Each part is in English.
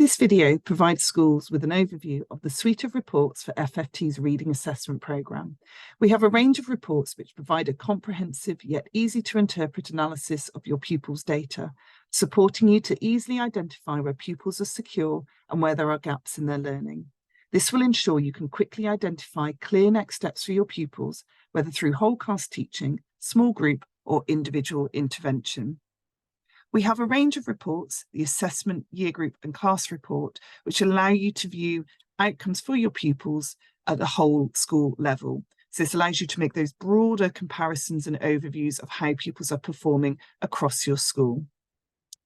This video provides schools with an overview of the suite of reports for FFT's Reading Assessment Programme. We have a range of reports which provide a comprehensive yet easy to interpret analysis of your pupils' data, supporting you to easily identify where pupils are secure and where there are gaps in their learning. This will ensure you can quickly identify clear next steps for your pupils, whether through whole class teaching, small group, or individual intervention. We have a range of reports, the assessment, year group and class report, which allow you to view outcomes for your pupils at the whole school level. So this allows you to make those broader comparisons and overviews of how pupils are performing across your school.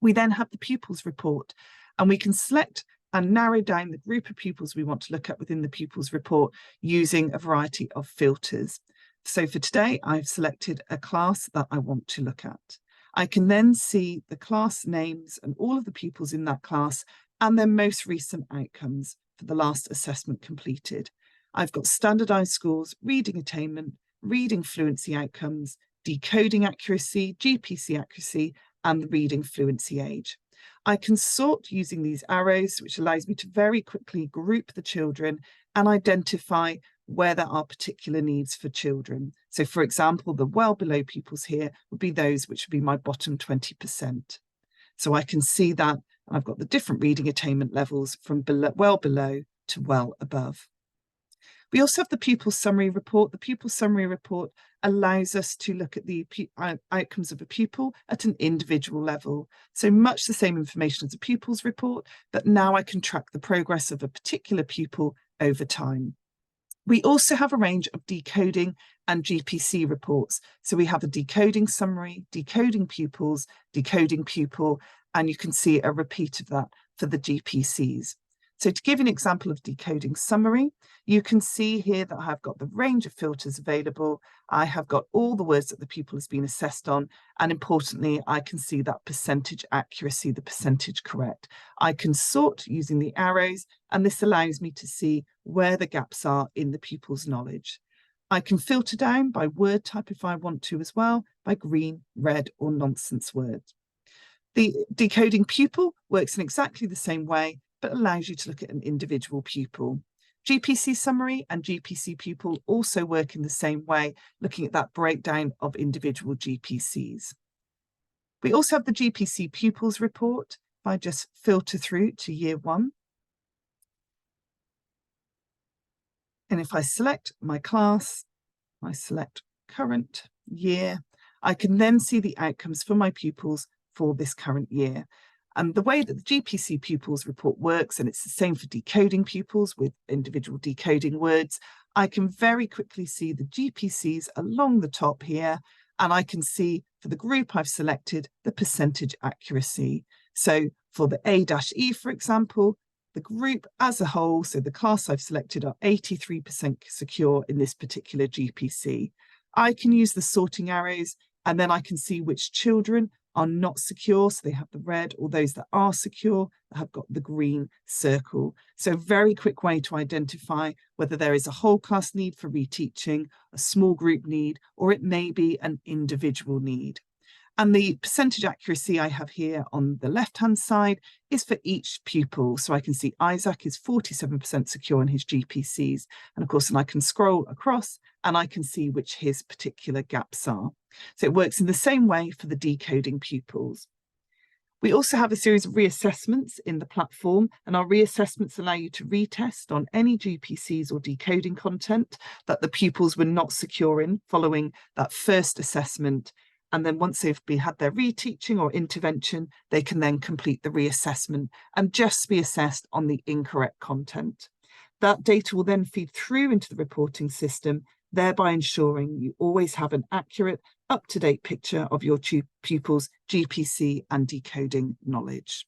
We then have the pupils report, and we can select and narrow down the group of pupils we want to look at within the pupils report using a variety of filters. So for today, I've selected a class that I want to look at. I can then see the class names and all of the pupils in that class and their most recent outcomes for the last assessment completed. I've got standardised scores, reading attainment, reading fluency outcomes, decoding accuracy, GPC accuracy, and the reading fluency age. I can sort using these arrows, which allows me to very quickly group the children and identify where there are particular needs for children. So for example, the well below pupils here would be those which would be my bottom 20%. So I can see that, and I've got the different reading attainment levels from well below to well above. We also have the pupil summary report. The pupil summary report allows us to look at the outcomes of a pupil at an individual level. So much the same information as a pupils report, but now I can track the progress of a particular pupil over time. We also have a range of decoding and GPC reports. So we have a decoding summary, decoding pupils, decoding pupil, and you can see a repeat of that for the GPCs. So to give you an example of decoding summary, you can see here that I have got the range of filters available. I have got all the words that the pupil has been assessed on. And importantly, I can see that percentage accuracy, the percentage correct. I can sort using the arrows, and this allows me to see where the gaps are in the pupil's knowledge. I can filter down by word type if I want to as well, by green, red, or nonsense words. The decoding pupil works in exactly the same way, but allows you to look at an individual pupil. GPC summary and GPC pupil also work in the same way, looking at that breakdown of individual GPCs. We also have the GPC pupils report. If I just filter through to year 1, and if I select my class, I select current year, I can then see the outcomes for my pupils for this current year. And the way that the GPC pupils report works, and it's the same for decoding pupils with individual decoding words, I can very quickly see the GPCs along the top here, and I can see for the group I've selected the percentage accuracy. So for the A-E, for example, the group as a whole, so the class I've selected, are 83% secure in this particular GPC. I can use the sorting arrows, and then I can see which children are not secure, so they have the red, or those that are secure have got the green circle. So a very quick way to identify whether there is a whole class need for reteaching, a small group need, or it may be an individual need. And the percentage accuracy I have here on the left-hand side is for each pupil. So I can see Isaac is 47% secure in his GPCs. And of course, then I can scroll across and I can see which his particular gaps are. So it works in the same way for the decoding pupils. We also have a series of reassessments in the platform, and our reassessments allow you to retest on any GPCs or decoding content that the pupils were not secure in following that first assessment. And then once they've had their reteaching or intervention, they can then complete the reassessment and just be assessed on the incorrect content. That data will then feed through into the reporting system, thereby ensuring you always have an accurate, up-to-date picture of your pupils' GPC and decoding knowledge.